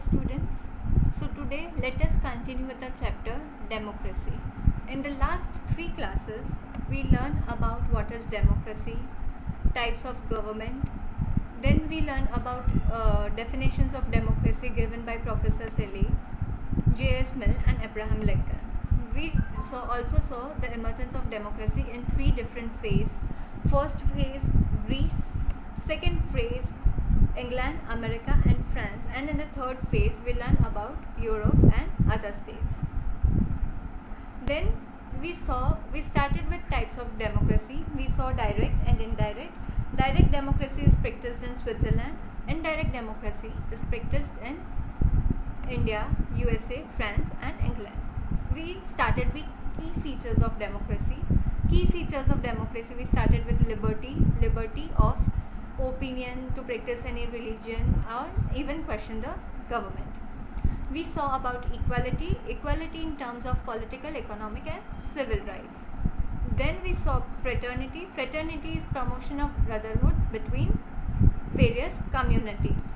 students. So today let us continue with the chapter democracy. In the last 3 classes we learn about what is democracy, types of government. Then we learn about definitions of democracy given by Professor Seeley, J.S. Mill and Abraham Lincoln. We also saw the emergence of democracy in 3 different phases. First phase Greece, second phase England, America and France, and in the third phase we learn about Europe and other states. Then we started with types of democracy. We saw direct and indirect. Direct democracy is practiced in Switzerland. Indirect democracy is practiced in India, USA, France and England. We started with key features of democracy. Key features of democracy, we started with liberty of opinion, to practice any religion or even question the government. We saw about equality in terms of political, economic and civil rights. Then we saw fraternity. Fraternity is promotion of brotherhood between various communities.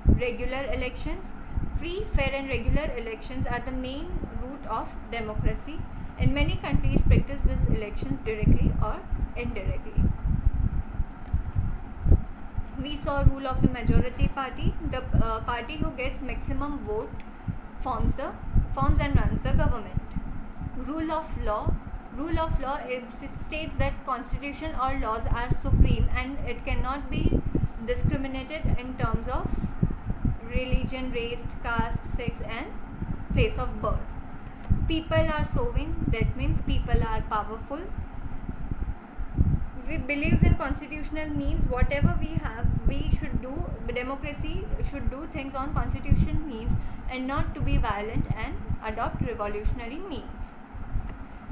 Regular elections. Free, fair and regular elections are the main root of democracy. In many countries practice these elections directly or indirectly. We saw rule of the majority party. The party who gets maximum vote forms and runs the government. Rule of law. Rule of law states that constitution or laws are supreme and it cannot be discriminated in terms of religion, race, caste, sex and place of birth. People are sovereign, that means people are powerful. We believes in constitutional means. Whatever we have, we should do. Democracy should do things on constitution means and not to be violent and adopt revolutionary means.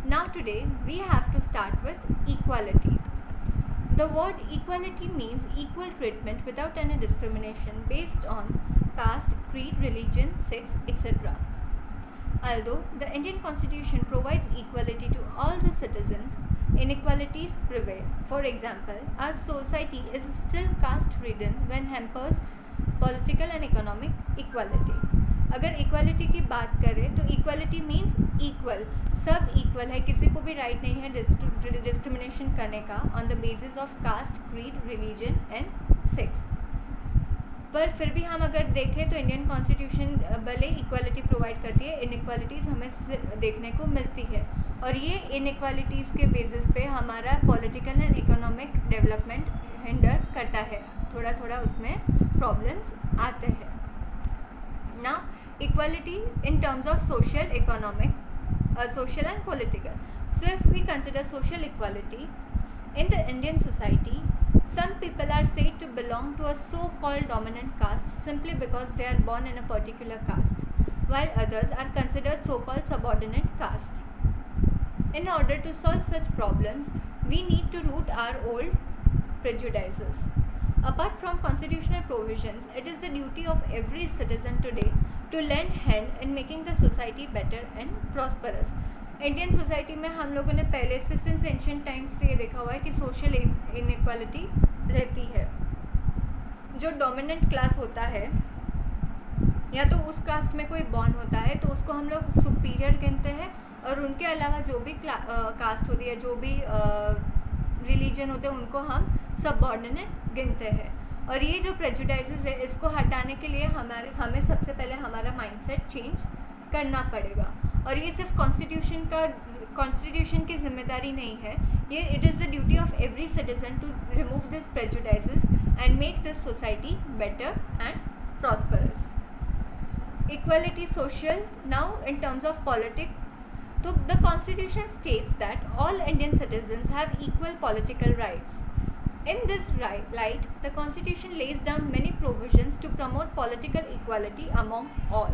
Now today we have to start with equality. The word equality means equal treatment without any discrimination based on caste, creed, religion, sex, etc. Although the Indian Constitution provides equality to all the citizens, inequalities prevail. For example, our society is still caste-ridden when hampers political and economic equality. अगर equality की बात करें तो equality means equal, सब equal है, किसी को भी राइट नहीं है डिस्क्रिमिनेशन करने का on the basis of caste, creed, religion and sex. पर फिर भी हम अगर देखें तो इंडियन कॉन्स्टिट्यूशन भले इक्वालिटी प्रोवाइड करती है, इनइक्वालिटीज़ हमें देखने को मिलती है और ये इनइक्वालिटीज़ के बेसिस पे हमारा political and economic development hinder करता है, थोड़ा थोड़ा उसमें प्रॉब्लम्स आते हैं. Now equality in terms of social, economic, social and political. So if we consider social equality in the Indian society, some people are said to belong to a so-called dominant caste simply because they are born in a particular caste, while others are considered so-called subordinate caste. In order to solve such problems, we need to root our old prejudices. Apart from constitutional provisions, it is the duty of every citizen today to lend hand in making the society better and prosperous. Indian society में हम लोगों ने पहले से since ancient times से ये देखा हुआ है कि सोशल इनइक्वालिटी रहती है. जो डोमिनेंट क्लास होता है या तो उस कास्ट में कोई बॉर्न होता है तो उसको हम लोग सुपीरियर गिनते हैं और उनके अलावा जो भी कास्ट होती है, जो भी रिलीजन होते हैं उनको हम सबऑर्डिनेट गिनते हैं. और ये जो प्रेजुडाइसेस है इसको हटाने के लिए हमें सबसे पहले हमारा माइंडसेट चेंज करना पड़ेगा. और ये सिर्फ कॉन्स्टिट्यूशन की जिम्मेदारी नहीं है, ये it is the duty of every citizen to remove this prejudices and make this society better and prosperous. Equality social. Now in terms of politics, so the constitution states that all Indian citizens have equal political rights. In this light, the constitution lays down many provisions to promote political equality among all.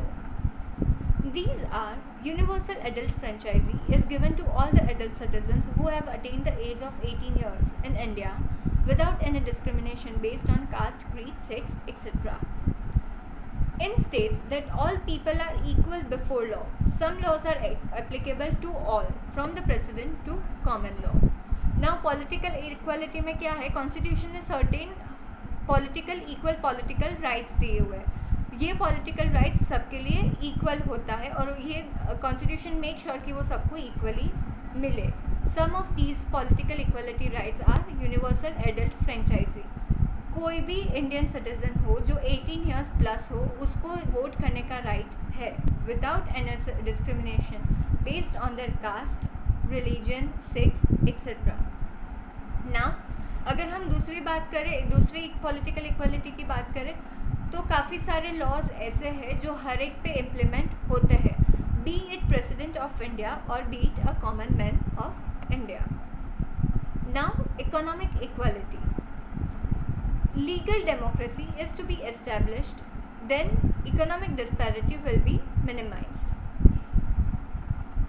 These are universal adult franchise is given to all the adult citizens who have attained the age of 18 years in India without any discrimination based on caste, creed, sex, etc. In states that all people are equal before law, some laws are applicable to all, from the president to common law. Now political equality में क्या है, constitution ने certain political equal political rights दिए हुए हैं. ये political rights सबके लिए इक्वल होता है और ये कॉन्स्टिट्यूशन मेक श्योर कि वो सबको इक्वली मिले. Some of these political equality rights are universal adult franchise. कोई भी इंडियन सिटीजन हो जो 18 ईयर्स प्लस हो उसको वोट करने का राइट है without any discrimination based on their caste, religion, sex etcetera. Now अगर हम दूसरी पॉलिटिकल इक्वलिटी की बात करें तो काफ़ी सारे लॉज ऐसे हैं जो हर एक पे इम्प्लीमेंट होते हैं, be it president of India और be it a common man of India. Now economic equality. Legal democracy is to be established, then economic disparity will be minimised.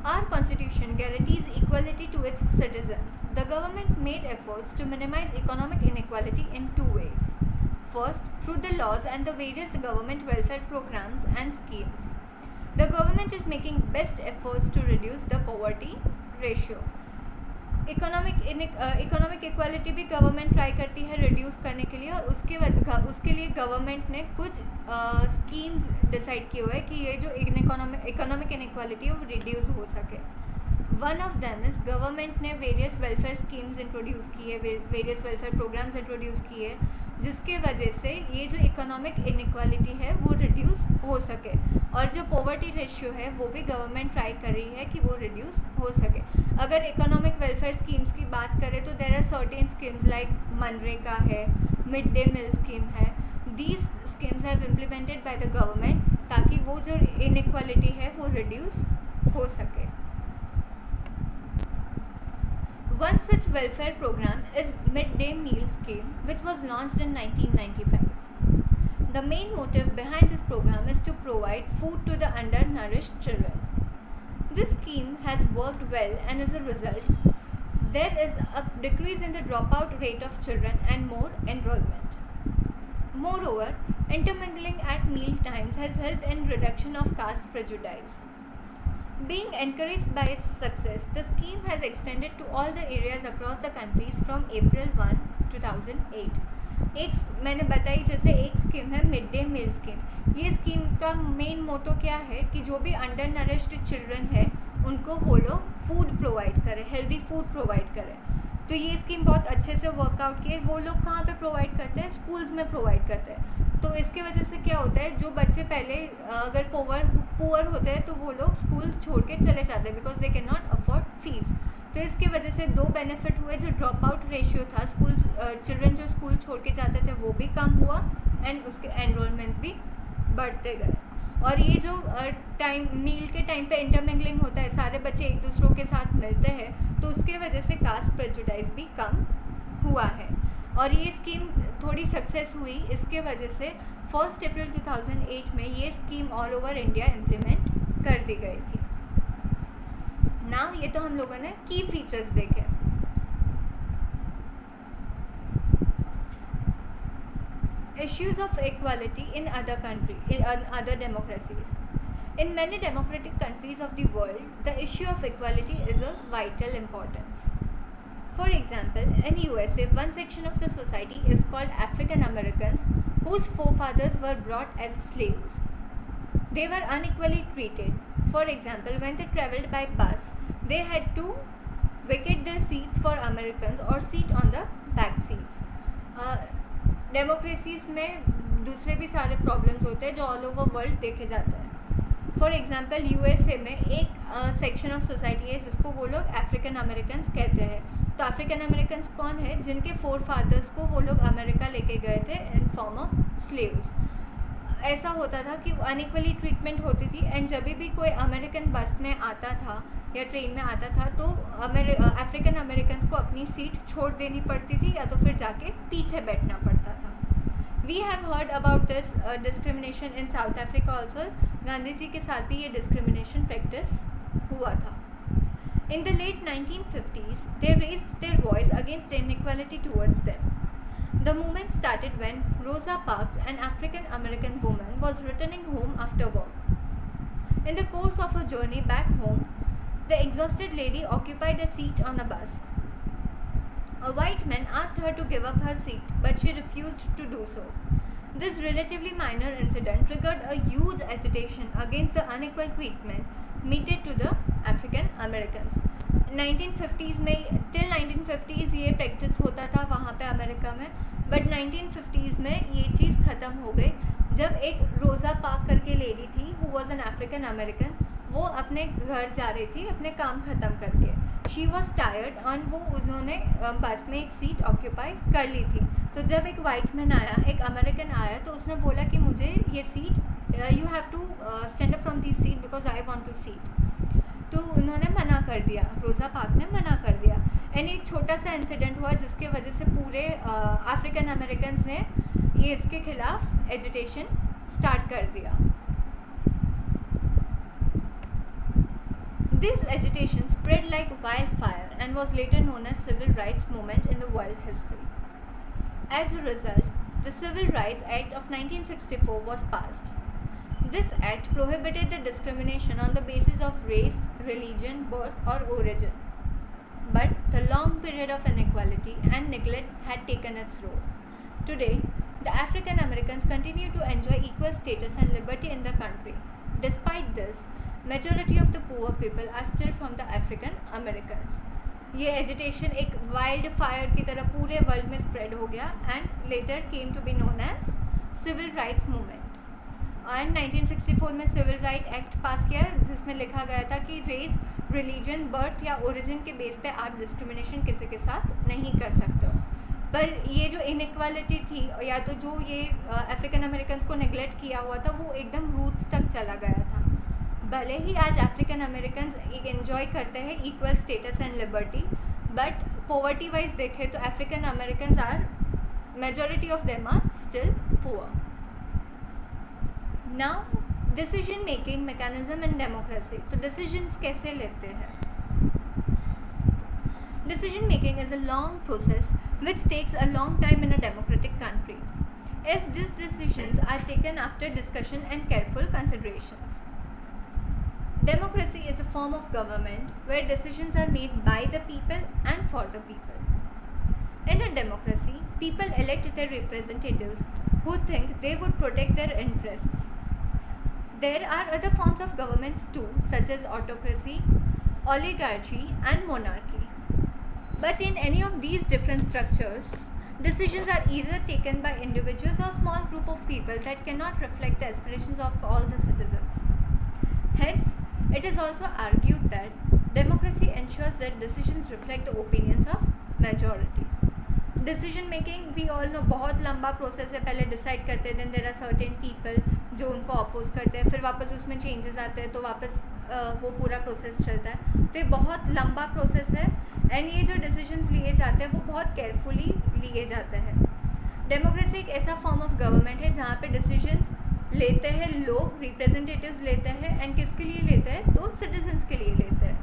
Our constitution guarantees equality to its citizens. The government made efforts to minimize economic inequality in two ways. First, through the laws and the various government welfare programs and schemes. The government is making best efforts to reduce the poverty ratio. Economic equality भी government try करती है reduce करने के लिए और उसके लिए government ने कुछ स्कीम्स डिसाइड किए हुए हैं कि ये जो इकोनॉमिक इनइक्वालिटी है वो रिड्यूस हो सके. One of them is government ने वेरियस वेलफेयर स्कीम्स इंट्रोड्यूस किए, वेरियस वेलफेयर प्रोग्राम्स इंट्रोड्यूस किए जिसके वजह से ये जो इकोनॉमिक इनइक्वालिटी है वो रिड्यूस हो सके. और जो पॉवर्टी रेशियो है वो भी गवर्नमेंट ट्राई कर रही है कि वो रिड्यूस हो सके. अगर इकोनॉमिक वेलफेयर स्कीम्स की बात करें तो there are certain schemes like MNREGA है, मिड डे मील स्कीम है. These schemes have implemented by the government ताकि वो जो इनइक्वालिटी है वो रिड्यूस हो सके. One such welfare program is Midday Meal Scheme, which was launched in 1995. The main motive behind this program is to provide food to the undernourished children. This scheme has worked well, and as a result, there is a decrease in the dropout rate of children and more enrollment. Moreover, intermingling at meal times has helped in reduction of caste prejudice. Being encouraged by its success, the scheme has extended to all the areas across the countries from April 1, 2008. मैंने बताई जैसे एक scheme है mid day meal scheme. ये scheme का main motto क्या है कि जो भी अंडर नरिश्ड चिल्ड्रन है उनको वो लोग फूड प्रोवाइड करें, हेल्दी फूड प्रोवाइड करें. तो ये स्कीम बहुत अच्छे से वर्कआउट की है. वो लोग कहाँ पे प्रोवाइड करते हैं? स्कूल्स में प्रोवाइड करते हैं. तो इसके वजह से क्या होता है, जो बच्चे पहले अगर पुअर होते हैं तो वो लोग स्कूल छोड़ के चले जाते हैं because they can not afford fees. तो इसकी वजह से दो बेनिफिट हुए. जो ड्रॉप आउट रेशियो था, चिल्ड्रन जो स्कूल छोड़ के जाते थे वो भी कम हुआ एंड उसके एनरोलमेंट्स भी बढ़ते गए. और ये जो मील के टाइम पे इंटरमिंगलिंग होता है, सारे बच्चे एक दूसरों के साथ मिलते हैं, तो उसके वजह से कास्ट प्रेजुडाइज भी कम हुआ है. और ये स्कीम थोड़ी सक्सेस हुई, इसके वजह से 1 अप्रैल 2008 में ये scheme all over India implement कर दी गई थी. नाउ ये तो हम लोगों ने की फीचर्स देखे. Issues of equality in other democracies. In many democratic countries of the world, the issue of equality is of vital importance. For example, in USA, one section of the society is called African Americans, whose forefathers were brought as slaves. They were unequally treated. For example, when they traveled by bus, they had to vacate their seats for Americans or sit on the back seats. Democracies में दूसरे भी सारे problems होते हैं जो all over world देखे जाते हैं. फॉर एग्जांपल यूएसए में एक सेक्शन ऑफ सोसाइटी है जिसको वो लोग अफ्रीकन अमेरिकन्स कहते हैं. तो अफ्रीकन अमेरिकन्स कौन है? जिनके फोर फादर्स को वो लोग अमेरिका लेके गए थे इन फॉर्म ऑफ स्लेव्स. ऐसा होता था कि अनइक्वली ट्रीटमेंट होती थी एंड जब भी कोई अमेरिकन बस में आता था या ट्रेन में आता था तो अफ्रीकन अमेरिकन्स को अपनी सीट छोड़ देनी पड़ती थी या तो फिर जाके पीछे बैठना पड़ता था. We have heard about this discrimination in South Africa also. Gandhi ji के साथ भी ये डिस्क्रिमिनेशन प्रैक्टिस हुआ था. In the late 1950s they raised their voice against inequality towards them. The movement started when Rosa Parks, an African American woman, was returning home after work. In the course of her journey back home, the exhausted lady occupied a seat on a bus. A white man asked her to give up her seat, but she refused to do so. This relatively minor incident triggered a huge agitation against the unequal treatment meted to the African Americans. 1950s में till 1950s ये practice होता था वहाँ पे America में, but 1950s में ये चीज़ ख़त्म हो गई जब एक रोज़ा पार्क करके लेडी थी who was an African American, वो अपने घर जा रही थी अपने काम ख़त्म करके. शी वॉज टायर्ड और वो उन्होंने बस में एक सीट ऑक्यूपाई कर ली थी. तो जब एक वाइट मैन आया, एक अमेरिकन आया, तो उसने बोला कि मुझे ये seat, you have to stand up from this seat because I want to seat. तो उन्होंने मना कर दिया, रोज़ा पार्क ने मना कर दिया. एंड एक छोटा सा इंसिडेंट हुआ जिसके वजह से पूरे अफ्रीकन अमेरिकन्स ने ये इसके खिलाफ एजिटेशन स्टार्ट कर दिया. This agitation spread like wildfire and was later known as civil rights movement in the world history. As a result, the Civil Rights Act of 1964 was passed. This act prohibited the discrimination on the basis of race, religion, birth or origin. But the long period of inequality and neglect had taken its role. Today, the African Americans continue to enjoy equal status and liberty in the country. Despite this, majority of the poor people are still from the African Americans. ये agitation एक wild fire की तरह पूरे world में spread हो गया and later came to be known as civil rights movement. And 1964 में civil right act पास किया जिसमें लिखा गया था कि रेस, रिलीजन, बर्थ या ओरिजिन के बेस पे आप डिस्क्रिमिनेशन किसी के साथ नहीं कर सकते हो. पर ये जो इनइक्वालिटी थी या तो जो ये अफ्रीकन अमेरिकन्स को नेग्लेक्ट किया हुआ था वो एकदम रूट्स तक चला गया था. भले ही आज अफ्रीकन अमेरिकन्स एक एंजॉय करते हैं equal status and liberty, but poverty wise देखें तो African Americans are majority of them are still poor. Now decision making mechanism in democracy. तो डिसीजंस कैसे लेते हैं? Decision making is a long process which takes a long time in a democratic country, as these decisions are taken after discussion and careful considerations. Democracy is a form of government where decisions are made by the people and for the people. In a democracy, people elect their representatives who think they would protect their interests. There are other forms of governments too, such as autocracy, oligarchy, and monarchy. But in any of these different structures, decisions are either taken by individuals or small group of people that cannot reflect the aspirations of all the citizens. Hence, it is also argued that democracy ensures that decisions reflect the opinions of majority. Decision making we all know बहुत लंबा process है. पहले decide करते हैं, then there are certain people जो उनको oppose करते हैं, फिर वापस उसमें चेंजेस आते हैं तो वापस वो पूरा प्रोसेस चलता है. तो ये बहुत लंबा प्रोसेस है एंड ये जो डिसीजंस लिए जाते हैं वो बहुत केयरफुली लिए जाते हैं. डेमोक्रेसी एक ऐसा फॉर्म ऑफ गवर्नमेंट है जहाँ पे डिसीजंस लेते हैं लोग, रिप्रेजेंटेटिव्स लेते हैं, एंड किसके लिए लेते हैं? तो सिटीजन्स के लिए लेते हैं.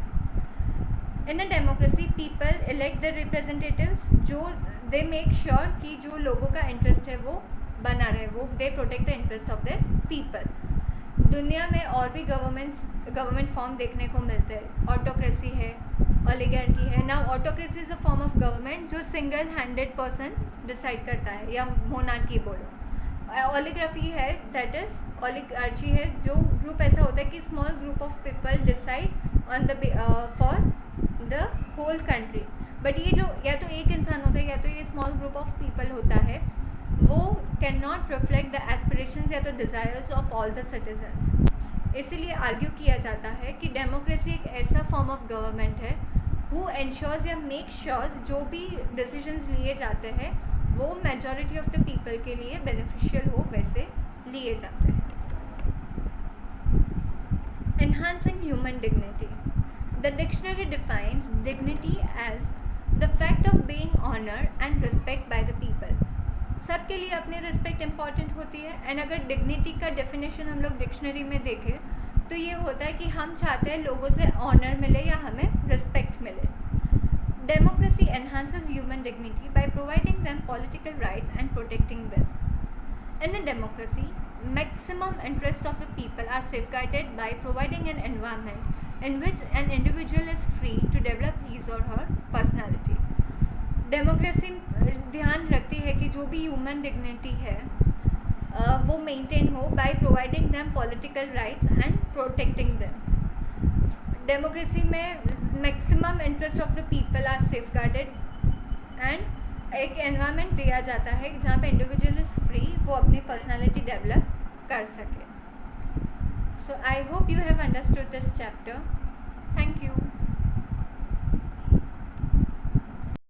In a democracy people elect the representatives, जो दे मेक श्योर कि जो लोगों का इंटरेस्ट है वो बना रहे, वो they protect the interest of the people. दुनिया में और भी गवर्नमेंट फॉर्म देखने को मिलते हैं. ऑटोक्रेसी है, ओलिगार्की है. Now autocracy is a form of government जो सिंगल हैंडेड पर्सन डिसाइड करता है, या मोनार्की बोलो. ओलिगार्की है, दैट इज ओलिगार्ची है जो ग्रुप ऐसा होता है कि small group of people decide on the for the whole country. But ये जो या तो एक इंसान होता है या तो ये स्मॉल ग्रुप ऑफ पीपल होता है, वो can not reflect the aspirations या तो desires of all the citizens. इसीलिए आर्ग्यू किया जाता है कि डेमोक्रेसी एक ऐसा फॉर्म ऑफ गवर्नमेंट है हु एंश्योर्स या मेक श्योर्स जो भी डिसीजंस लिए जाते हैं वो मेजॉरिटी ऑफ द पीपल के लिए बेनिफिशियल हो, वैसे लिए जाते हैं. Enhancing human dignity. The dictionary defines dignity as the fact of being honour and respect by the people. सबके लिए अपनी रिस्पेक्ट इम्पॉर्टेंट होती है, एंड अगर डिग्निटी का डेफिनेशन हम लोग डिक्शनरी में देखें तो ये होता है कि हम चाहते हैं लोगों से ऑनर मिले या हमें रिस्पेक्ट मिले. Democracy enhances human dignity bye providing them political rights and protecting them. In a democracy, maximum interests of the people are safeguarded by providing an environment in which an individual is free to develop his or her personality. Democracy ध्यान रखती है कि जो भी human dignity है वो maintain हो by providing them political rights and protecting them. Democracy में maximum interest of the people are safeguarded and एक एनवायरनमेंट दिया जाता है जहाँ पे इंडिविजुअल इज फ्री, वो अपनी पर्सनालिटी डेवलप कर सके। So I hope you have understood this chapter. Thank you.